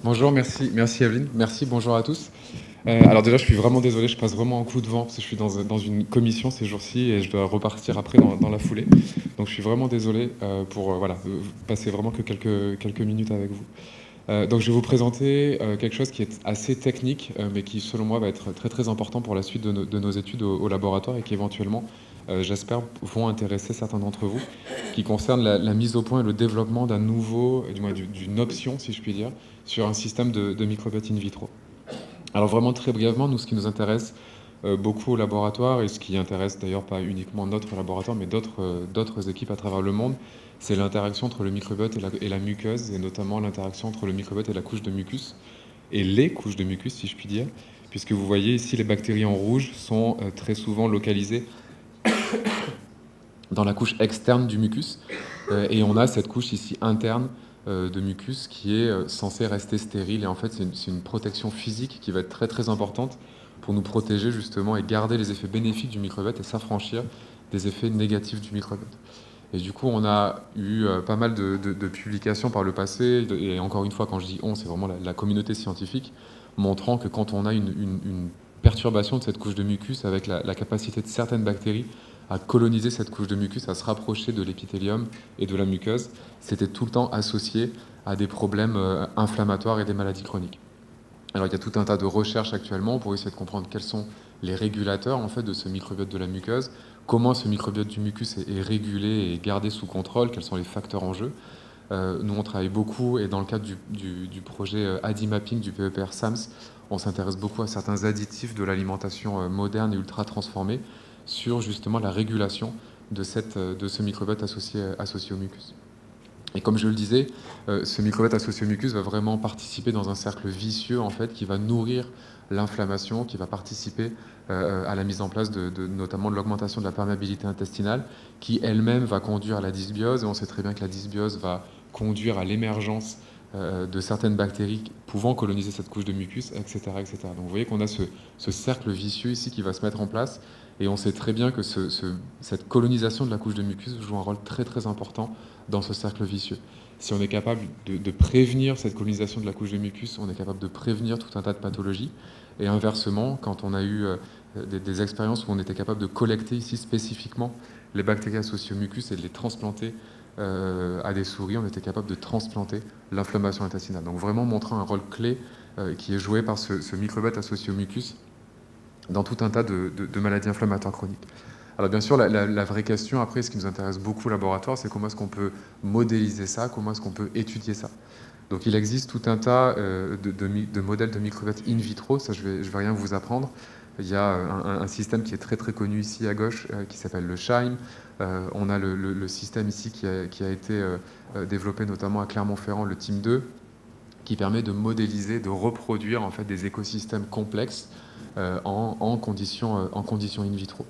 Bonjour, merci Evelyne, merci, bonjour à tous. Alors déjà, je suis vraiment désolé, je passe vraiment un coup de vent parce que je suis dans une commission ces jours-ci et je dois repartir après dans la foulée. Donc je suis vraiment désolé pour voilà, passer vraiment que quelques minutes avec vous. Donc je vais vous présenter quelque chose qui est assez technique, mais qui selon moi va être très très important pour la suite de nos études au laboratoire et qui éventuellement, j'espère, vont intéresser certains d'entre vous, qui concerne la mise au point et le développement d'un nouveau, du moins d'une option, si je puis dire, sur un système de microbiote in vitro. Alors vraiment très brièvement, nous ce qui nous intéresse beaucoup au laboratoire, et ce qui intéresse d'ailleurs pas uniquement notre laboratoire, mais d'autres équipes à travers le monde, c'est l'interaction entre le microbiote et la muqueuse, et notamment l'interaction entre le microbiote et la couche de mucus, et les couches de mucus, si je puis dire, puisque vous voyez ici, les bactéries en rouge sont très souvent localisées dans la couche externe du mucus, et on a cette couche ici interne de mucus qui est censée rester stérile, et en fait c'est une protection physique qui va être très très importante pour nous protéger justement et garder les effets bénéfiques du microbiote et s'affranchir des effets négatifs du microbiote. Et du coup, on a eu pas mal de publications par le passé, et encore une fois, quand je dis on, c'est vraiment la communauté scientifique, montrant que quand on a une perturbation de cette couche de mucus avec la capacité de certaines bactéries à coloniser cette couche de mucus, à se rapprocher de l'épithélium et de la muqueuse, c'était tout le temps associé à des problèmes inflammatoires et des maladies chroniques. Alors il y a tout un tas de recherches actuellement pour essayer de comprendre quels sont les régulateurs en fait de ce microbiote de la muqueuse, comment ce microbiote du mucus est régulé et gardé sous contrôle, quels sont les facteurs en jeu. Nous on travaille beaucoup, et dans le cadre du projet ADIMapping du PEPR SAMS, on s'intéresse beaucoup à certains additifs de l'alimentation moderne et ultra transformée sur justement la régulation de ce microbiote associé au mucus. Et comme je le disais, ce microbiote associé au mucus va vraiment participer dans un cercle vicieux en fait, qui va nourrir l'inflammation, qui va participer à la mise en place notamment de l'augmentation de la perméabilité intestinale, qui elle-même va conduire à la dysbiose. Et on sait très bien que la dysbiose va conduire à l'émergence de certaines bactéries pouvant coloniser cette couche de mucus, etc. etc. Donc vous voyez qu'on a ce cercle vicieux ici qui va se mettre en place. Et on sait très bien que cette colonisation de la couche de mucus joue un rôle très très important dans ce cercle vicieux. Si on est capable de prévenir cette colonisation de la couche de mucus, on est capable de prévenir tout un tas de pathologies. Et inversement, quand on a eu des expériences où on était capable de collecter ici spécifiquement les bactéries associées au mucus et de les transplanter à des souris, on était capable de transplanter l'inflammation intestinale. Donc vraiment montrant un rôle clé qui est joué par ce microbiote associé au mucus dans tout un tas de maladies inflammatoires chroniques. Alors bien sûr, la vraie question après, ce qui nous intéresse beaucoup au laboratoire, c'est comment est-ce qu'on peut modéliser ça, comment est-ce qu'on peut étudier ça. Donc il existe tout un tas de modèles de microbiote in vitro, ça je vais rien vous apprendre. Il y a un système qui est très très connu ici à gauche qui s'appelle le SHIME. On a le système ici qui a été développé notamment à Clermont-Ferrand, le TIM2, qui permet de modéliser, de reproduire en fait des écosystèmes complexes en conditions in vitro.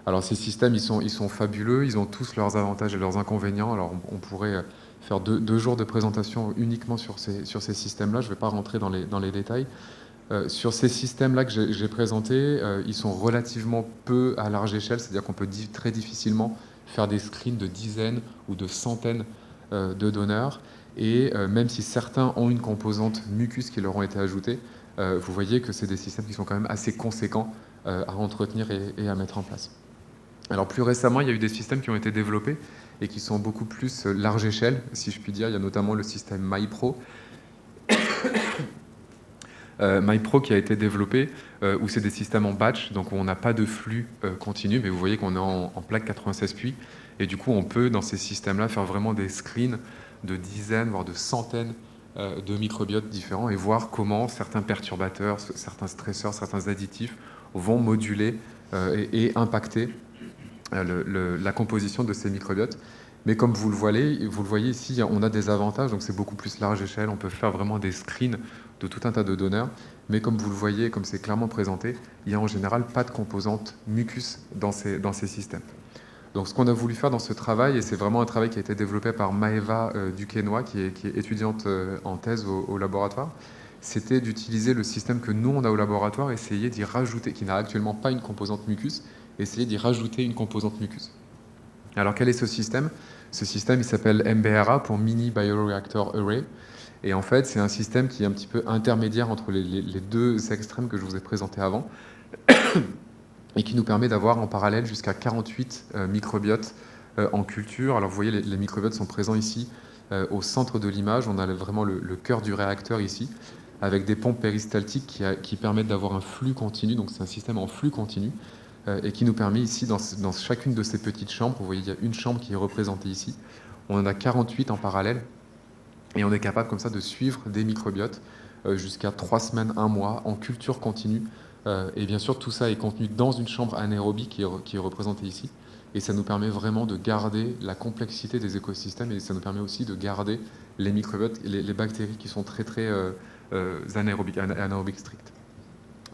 Alors ces systèmes, ils sont fabuleux, ils ont tous leurs avantages et leurs inconvénients. Alors on pourrait faire deux jours de présentation uniquement sur ces systèmes-là, je ne vais pas rentrer dans les détails. Sur ces systèmes-là que j'ai présentés, ils sont relativement peu à large échelle, c'est-à-dire qu'on peut très difficilement faire des screens de dizaines ou de centaines de donneurs. Et même si certains ont une composante mucus qui leur ont été ajoutées, vous voyez que c'est des systèmes qui sont quand même assez conséquents à entretenir et à mettre en place. Alors plus récemment, il y a eu des systèmes qui ont été développés et qui sont beaucoup plus large échelle, si je puis dire. Il y a notamment le système MyPro, MyPro qui a été développé, où c'est des systèmes en batch, donc on n'a pas de flux continu, mais vous voyez qu'on est en plaque 96 puits, et du coup on peut dans ces systèmes-là faire vraiment des screens de dizaines, voire de centaines de microbiotes différents, et voir comment certains perturbateurs, certains stresseurs, certains additifs vont moduler et impacter la composition de ces microbiotes. Mais comme vous le voyez ici, on a des avantages, donc c'est beaucoup plus large échelle, on peut faire vraiment des screens de tout un tas de donneurs, mais comme vous le voyez, comme c'est clairement présenté, il n'y a en général pas de composante mucus dans ces systèmes. Donc ce qu'on a voulu faire dans ce travail, et c'est vraiment un travail qui a été développé par Maëva Duquesnoy, qui est étudiante en thèse au laboratoire, c'était d'utiliser le système que nous on a au laboratoire, essayer d'y rajouter, qui n'a actuellement pas une composante mucus, essayer d'y rajouter une composante mucus. Alors quel est ce système ? Ce système, il s'appelle MBRA pour Mini Bioreactor Array. Et en fait, c'est un système qui est un petit peu intermédiaire entre les deux extrêmes que je vous ai présentés avant, et qui nous permet d'avoir en parallèle jusqu'à 48 microbiotes en culture. Alors vous voyez, les microbiotes sont présents ici au centre de l'image. On a vraiment le cœur du réacteur ici, avec des pompes péristaltiques qui permettent d'avoir un flux continu. Donc c'est un système en flux continu, et qui nous permet ici, dans chacune de ces petites chambres, vous voyez, il y a une chambre qui est représentée ici. On en a 48 en parallèle, et on est capable comme ça de suivre des microbiotes jusqu'à 3 semaines, 1 mois, en culture continue. Et bien sûr, tout ça est contenu dans une chambre anaérobie qui est représentée ici. Et ça nous permet vraiment de garder la complexité des écosystèmes, et ça nous permet aussi de garder les microbiotes, les bactéries qui sont très anaérobiques strictes.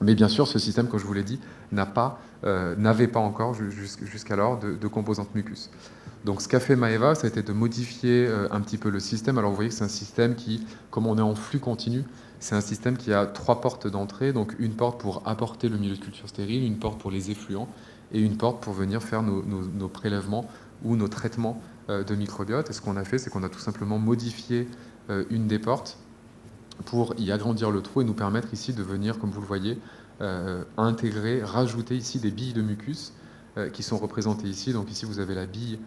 Mais bien sûr, ce système, comme je vous l'ai dit, n'avait pas encore jusqu'alors de composantes mucus. Donc ce qu'a fait Maeva, ça a été de modifier un petit peu le système. Alors vous voyez que c'est un système qui, comme on est en flux continu, c'est un système qui a 3 portes d'entrée, donc une porte pour apporter le milieu de culture stérile, une porte pour les effluents, et une porte pour venir faire nos prélèvements ou nos traitements de microbiote. Et ce qu'on a fait, c'est qu'on a tout simplement modifié une des portes pour y agrandir le trou et nous permettre ici de venir, comme vous le voyez, intégrer, rajouter ici des billes de mucus qui sont représentées ici. Donc ici, vous avez la bille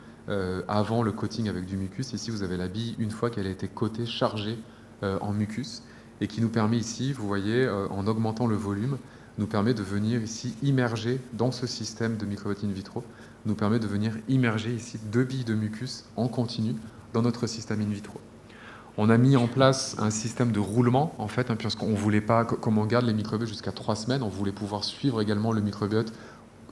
avant le coating avec du mucus. Ici, vous avez la bille une fois qu'elle a été coatée, chargée en mucus, et qui nous permet ici, vous voyez, en augmentant le volume, nous permet de venir ici immerger dans ce système de microbiote in vitro, nous permet de venir immerger ici 2 billes de mucus en continu dans notre système in vitro. On a mis en place un système de roulement, en fait, puisqu'on ne voulait pas, comme on garde les microbiotes jusqu'à 3 semaines, on voulait pouvoir suivre également le microbiote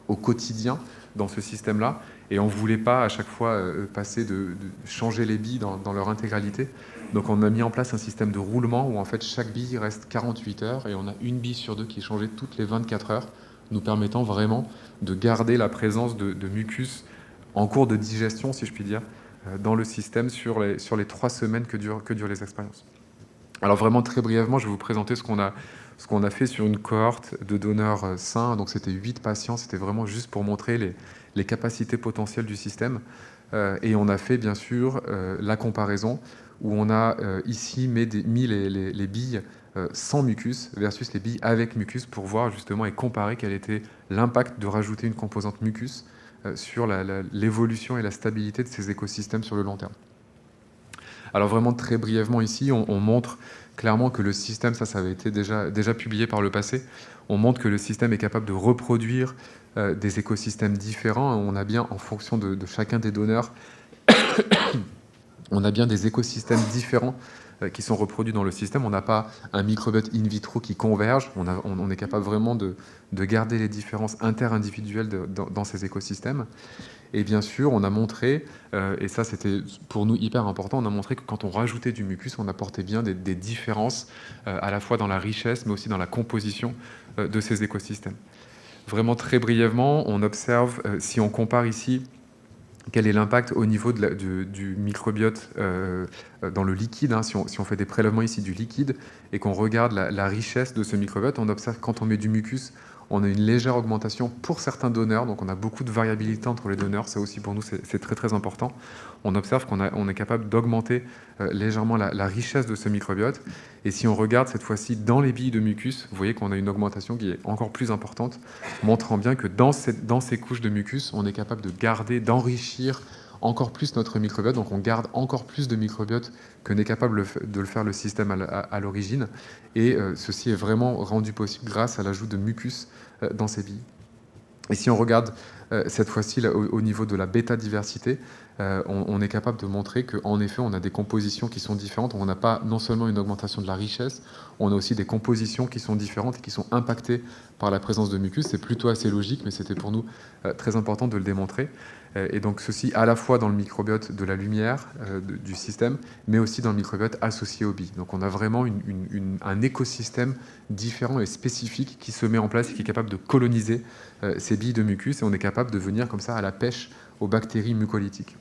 au quotidien dans ce système-là, et on ne voulait pas à chaque fois passer de changer les billes dans leur intégralité. Donc on a mis en place un système de roulement où en fait chaque bille reste 48 heures, et on a une bille sur 2 qui est changée toutes les 24 heures, nous permettant vraiment de garder la présence de mucus en cours de digestion, si je puis dire, dans le système sur les 3 semaines que durent les expériences. Alors vraiment très brièvement, je vais vous présenter ce qu'on a fait sur une cohorte de donneurs sains. Donc c'était 8 patients, c'était vraiment juste pour montrer les capacités potentielles du système. Et on a fait bien sûr la comparaison où on a ici mis les billes sans mucus versus les billes avec mucus pour voir justement et comparer quel était l'impact de rajouter une composante mucus sur l'évolution et la stabilité de ces écosystèmes sur le long terme. Alors vraiment très brièvement ici, on montre clairement que le système, ça avait été déjà publié par le passé, on montre que le système est capable de reproduire des écosystèmes différents. On a bien, en fonction de chacun des donneurs, on a bien des écosystèmes différents qui sont reproduits dans le système. On n'a pas un microbiote in vitro qui converge. On est capable vraiment de garder les différences interindividuelles dans ces écosystèmes. Et bien sûr, on a montré, et ça c'était pour nous hyper important, on a montré que quand on rajoutait du mucus, on apportait bien des différences à la fois dans la richesse, mais aussi dans la composition de ces écosystèmes. Vraiment très brièvement, on observe, si on compare ici, quel est l'impact au niveau du microbiote dans le liquide, hein, si on fait des prélèvements ici du liquide et qu'on regarde la richesse de ce microbiote, on observe que quand on met du mucus, on a une légère augmentation pour certains donneurs, donc on a beaucoup de variabilité entre les donneurs, ça aussi pour nous c'est très très important. On observe qu'on est capable d'augmenter légèrement la richesse de ce microbiote, et si on regarde cette fois-ci dans les billes de mucus, vous voyez qu'on a une augmentation qui est encore plus importante, montrant bien que dans ces couches de mucus, on est capable de garder, d'enrichir encore plus notre microbiote, donc on garde encore plus de microbiote que n'est capable de le faire le système à l'origine, et ceci est vraiment rendu possible grâce à l'ajout de mucus dans ces billes. Et si on regarde cette fois-ci au niveau de la bêta-diversité, on est capable de montrer qu'en effet, on a des compositions qui sont différentes. On n'a pas non seulement une augmentation de la richesse, on a aussi des compositions qui sont différentes et qui sont impactées par la présence de mucus. C'est plutôt assez logique, mais c'était pour nous très important de le démontrer. Et donc ceci à la fois dans le microbiote de la lumière du système, mais aussi dans le microbiote associé aux billes. Donc on a vraiment un écosystème différent et spécifique qui se met en place et qui est capable de coloniser ces billes de mucus, et on est capable de venir comme ça à la pêche aux bactéries mucolytiques.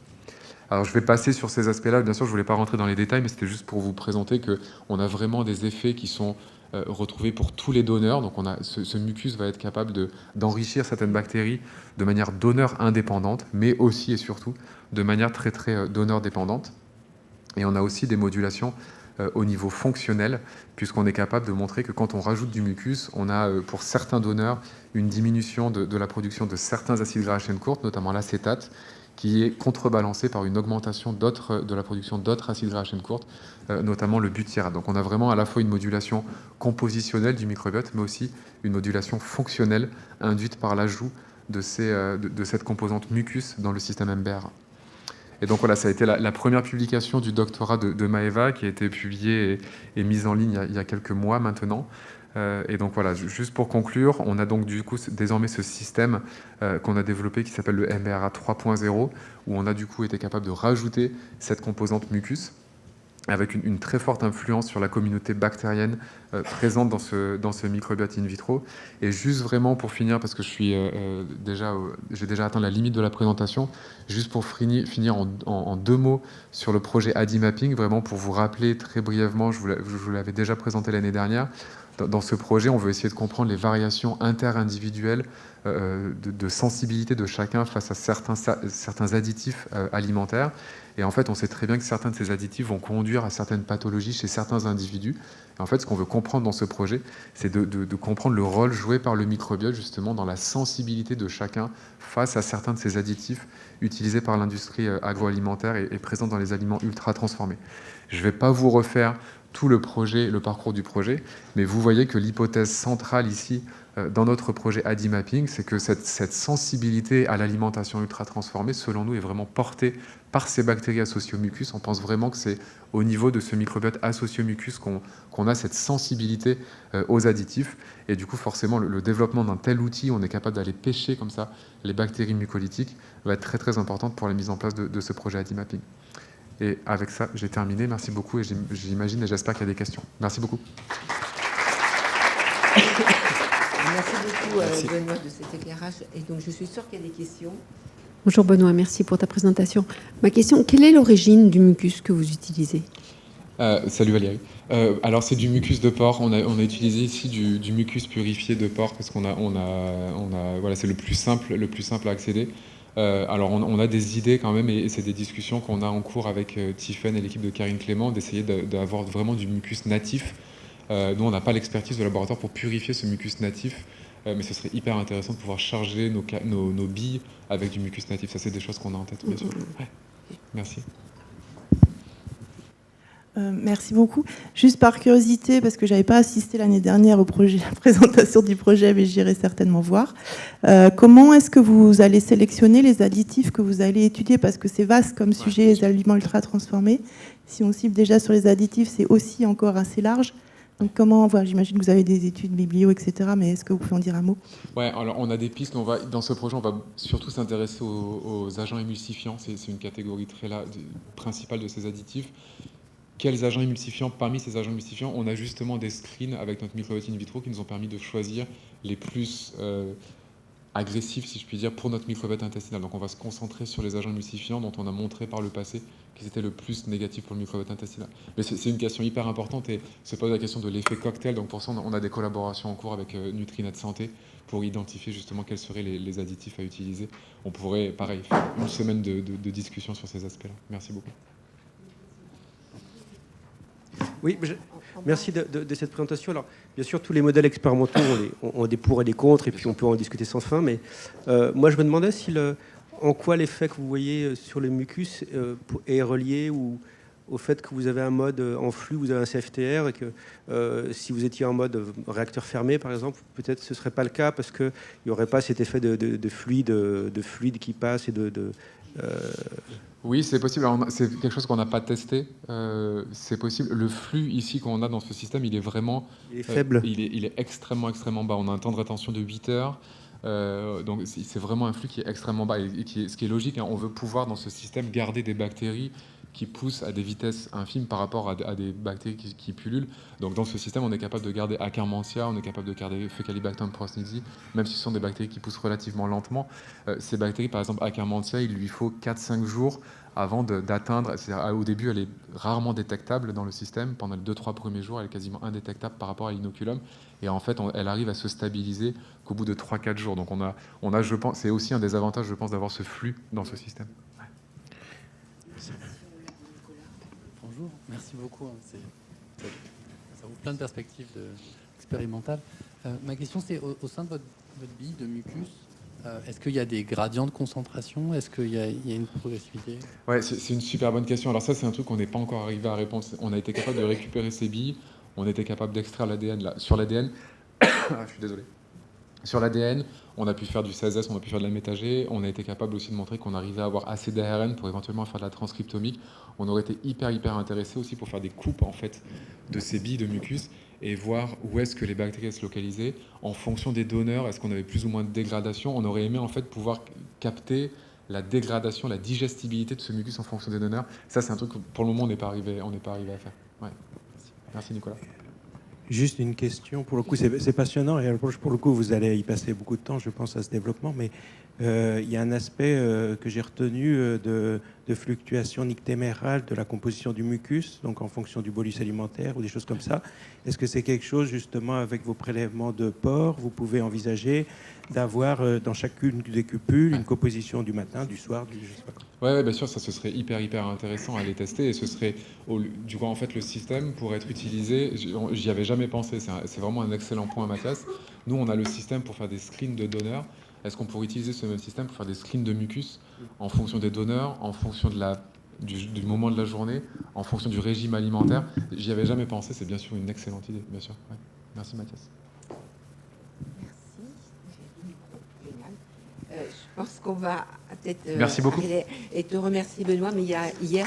Alors je vais passer sur ces aspects-là, bien sûr je ne voulais pas rentrer dans les détails, mais c'était juste pour vous présenter qu'on a vraiment des effets qui sont retrouvés pour tous les donneurs. Donc ce mucus va être capable d'enrichir certaines bactéries de manière donneur indépendante, mais aussi et surtout de manière très très donneur dépendante. Et on a aussi des modulations au niveau fonctionnel, puisqu'on est capable de montrer que quand on rajoute du mucus, on a pour certains donneurs une diminution de la production de certains acides gras à chaîne courte, notamment l'acétate, qui est contrebalancée par une augmentation de la production d'autres acides gras à chaîne courte, notamment le butyrate. Donc on a vraiment à la fois une modulation compositionnelle du microbiote, mais aussi une modulation fonctionnelle induite par l'ajout de cette composante mucus dans le système MBR. Et donc voilà, ça a été la première publication du doctorat de Maeva, qui a été publiée et mise en ligne il y a quelques mois maintenant. Et donc voilà, juste pour conclure, on a donc du coup désormais ce système qu'on a développé qui s'appelle le MBRA 3.0, où on a du coup été capable de rajouter cette composante mucus, avec une très forte influence sur la communauté bactérienne présente dans ce microbiote in vitro. Et juste vraiment pour finir, parce que j'ai déjà atteint la limite de la présentation, juste pour finir en 2 mots sur le projet AdiMapping, vraiment pour vous rappeler très brièvement, je vous l'avais déjà présenté l'année dernière. Dans ce projet, on veut essayer de comprendre les variations interindividuelles de sensibilité de chacun face à certains additifs alimentaires. Et en fait, on sait très bien que certains de ces additifs vont conduire à certaines pathologies chez certains individus. Et en fait, ce qu'on veut comprendre dans ce projet, c'est de comprendre le rôle joué par le microbiote, justement, dans la sensibilité de chacun face à certains de ces additifs utilisés par l'industrie agroalimentaire et présents dans les aliments ultra transformés. Je ne vais pas vous refaire tout le parcours du projet, mais vous voyez que l'hypothèse centrale ici, dans notre projet AdiMapping, c'est que cette sensibilité à l'alimentation ultra transformée, selon nous, est vraiment portée par ces bactéries associées au mucus. On pense vraiment que c'est au niveau de ce microbiote associé au mucus qu'on a cette sensibilité aux additifs. Et du coup, forcément, le développement d'un tel outil, on est capable d'aller pêcher comme ça les bactéries mucolytiques, va être très très importante pour la mise en place de ce projet AdiMapping. Et avec ça, j'ai terminé. Merci beaucoup et j'imagine et j'espère qu'il y a des questions. Merci beaucoup. Merci beaucoup, Benoît, de cet éclairage. Et donc, je suis sûre qu'il y a des questions. Bonjour Benoît, merci pour ta présentation. Ma question, quelle est l'origine du mucus que vous utilisez ? Salut Valérie. Alors c'est du mucus de porc. On a utilisé ici du mucus purifié de porc parce qu'on voilà, c'est le plus simple à accéder. Alors on a des idées quand même et c'est des discussions qu'on a en cours avec Tiffaine et l'équipe de Karine Clément d'essayer d'avoir vraiment du mucus natif. Nous on n'a pas l'expertise de laboratoire pour purifier ce mucus natif, mais ce serait hyper intéressant de pouvoir charger nos billes avec du mucus natif. Ça c'est des choses qu'on a en tête bien sûr. Ouais. Merci. Merci beaucoup. Juste par curiosité, parce que je n'avais pas assisté l'année dernière à la présentation du projet, mais j'irai certainement voir. Comment est-ce que vous allez sélectionner les additifs que vous allez étudier ? Parce que c'est vaste comme sujet, les aliments ultra transformés. Si on cible déjà sur les additifs, c'est aussi encore assez large. Donc comment, j'imagine que vous avez des études biblio, etc. Mais est-ce que vous pouvez en dire un mot ? Ouais, alors on a des pistes. Dans ce projet, on va surtout s'intéresser aux agents émulsifiants. C'est une catégorie principale de ces additifs. Quels agents émulsifiants, parmi ces agents émulsifiants, on a justement des screens avec notre microbiote in vitro qui nous ont permis de choisir les plus agressifs, si je puis dire, pour notre microbiote intestinal. Donc on va se concentrer sur les agents émulsifiants dont on a montré par le passé qu'ils étaient le plus négatifs pour le microbiote intestinal. Mais c'est une question hyper importante et se pose la question de l'effet cocktail. Donc pour ça, on a des collaborations en cours avec Nutrinet Santé pour identifier justement quels seraient les additifs à utiliser. On pourrait, pareil, faire une semaine de discussion sur ces aspects-là. Merci beaucoup. Oui, merci de cette présentation. Alors, bien sûr, tous les modèles expérimentaux ont des pour et des contre, et puis on peut en discuter sans fin. Mais moi, je me demandais en quoi l'effet que vous voyez sur le mucus est relié au fait que vous avez un mode en flux, vous avez un CFTR, et que si vous étiez en mode réacteur fermé, par exemple, peut-être ce ne serait pas le cas parce qu'il n'y aurait pas cet effet de fluide qui passe et Oui, c'est possible. C'est quelque chose qu'on n'a pas testé. C'est possible. Le flux ici qu'on a dans ce système, il est vraiment... Il est faible. Il est extrêmement, extrêmement bas. On a un temps de rétention de 8 heures. Donc c'est vraiment un flux qui est extrêmement bas. Et ce qui est logique, hein, on veut pouvoir dans ce système garder des bactéries qui poussent à des vitesses infimes par rapport à des bactéries qui pullulent. Donc dans ce système, on est capable de garder Akkermansia, on est capable de garder Faecalibacterium prausnitzii, même si ce sont des bactéries qui poussent relativement lentement. Ces bactéries, par exemple Akkermansia, il lui faut 4-5 jours avant d'atteindre, c'est-à-dire au début elle est rarement détectable dans le système, pendant les 2-3 premiers jours elle est quasiment indétectable par rapport à l'inoculum, et en fait elle arrive à se stabiliser qu'au bout de 3-4 jours. Donc on a, je pense, c'est aussi un des avantages, je pense, d'avoir ce flux dans ce système. Bonjour, merci beaucoup. Ça ouvre plein de perspectives expérimentales. Ma question, c'est au sein de votre bille de mucus, est-ce qu'il y a des gradients de concentration? Est-ce qu'il y a une progressivité? Ouais, c'est une super bonne question. Alors ça, c'est un truc qu'on n'est pas encore arrivé à répondre. On a été capable de récupérer ces billes, on était capable d'extraire l'ADN. Là. Sur l'ADN, je suis désolé. Sur l'ADN, on a pu faire du 16S, on a pu faire de la métagée, on a été capable aussi de montrer qu'on arrivait à avoir assez d'ARN pour éventuellement faire de la transcriptomique. On aurait été hyper intéressé aussi pour faire des coupes en fait de ces billes de mucus et voir où est-ce que les bactéries se localisaient en fonction des donneurs. Est-ce qu'on avait plus ou moins de dégradation? On aurait aimé en fait pouvoir capter la dégradation, la digestibilité de ce mucus en fonction des donneurs. Ça, c'est un truc que pour le moment on n'est pas arrivé à faire. Ouais. Merci Nicolas. Juste une question, pour le coup c'est passionnant et pour le coup vous allez y passer beaucoup de temps je pense à ce développement, mais il y a un aspect que j'ai retenu de fluctuation nictémérale de la composition du mucus, donc en fonction du bolus alimentaire ou des choses comme ça. Est-ce que c'est quelque chose justement avec vos prélèvements de porc, vous pouvez envisager d'avoir dans chacune des cupules une composition du matin, du soir, je sais pas quoi. Ouais, bien sûr, ça ce serait hyper intéressant à les tester et ce serait du coup en fait le système pour être utilisé. J'y avais jamais pensé. C'est vraiment un excellent point, Mathias. Nous, on a le système pour faire des screens de donneurs. Est-ce qu'on pourrait utiliser ce même système pour faire des screens de mucus en fonction des donneurs, en fonction du moment de la journée, en fonction du régime alimentaire? J'y avais jamais pensé. C'est bien sûr une excellente idée, bien sûr. Ouais. Merci, Mathias. Je pense qu'on va peut-être Merci beaucoup. et te remercier Benoît, mais il y a hier